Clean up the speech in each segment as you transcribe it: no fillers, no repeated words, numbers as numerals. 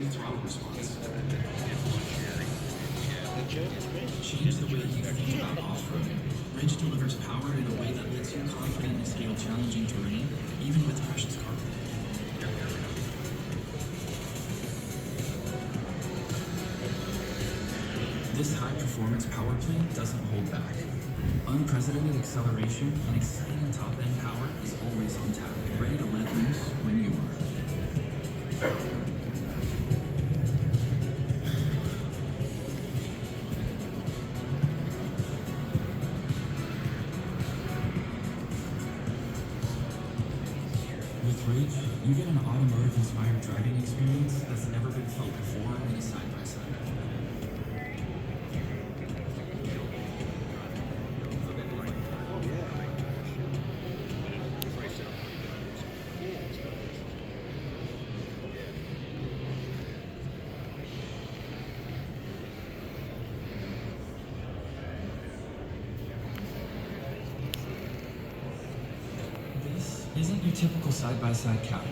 throttle response. Change the way you think about off-roading. Ridge delivers power in a way that lets you confidently scale challenging terrain, even with precious cargo. This high-performance power plant doesn't hold back. Unprecedented acceleration and exciting top-end power is always on tap, ready to let loose when you are. With Ridge, you get an automotive-inspired driving experience that's never been felt before in a side-by-side. This isn't your typical side-by-side cabin.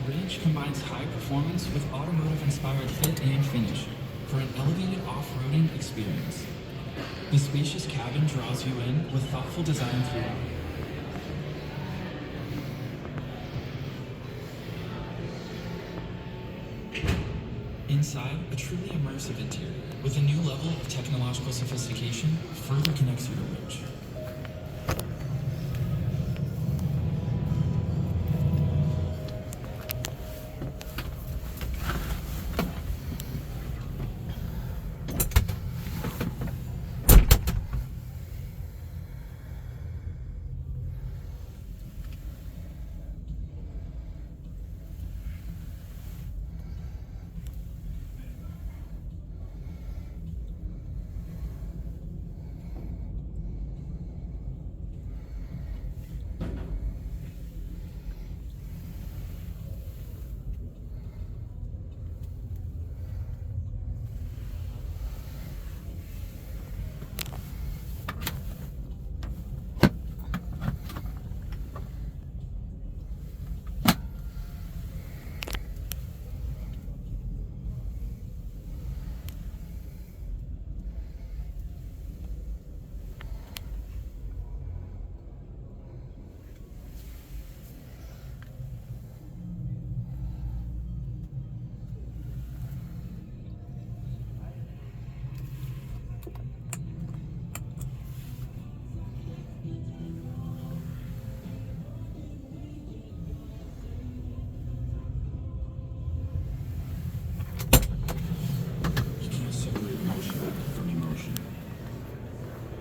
Ridge combines high performance with automotive-inspired fit and finish for an elevated off-roading experience. The spacious cabin draws you in with thoughtful design throughout. Inside, a truly immersive interior with a new level of technological sophistication further connects you to Ridge.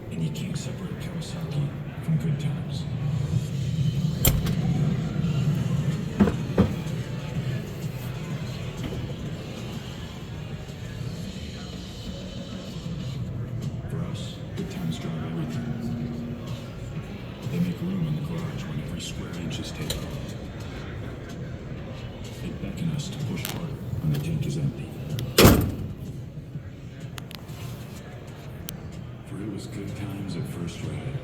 And you can't separate Kawasaki from good times. For us, good times drive everything. They make room in the garage when every square inch is taken. They beckon us to push harder when the tank is empty. For it was good times at first ride.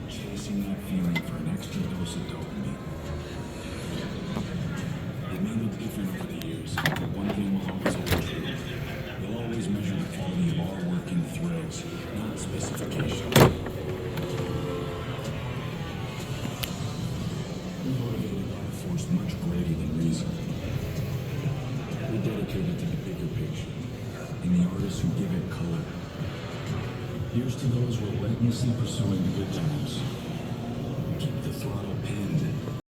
Chasing that feeling for an extra dose of dopamine. It may look different over the years, but one thing will always hold true. We'll always measure the quality of our work in thrills, not specification. We're motivated by a force much greater than reason. We're dedicated to the bigger picture and the artists who give it color. Here's to those relentlessly pursuing the good times. Keep the throttle pinned.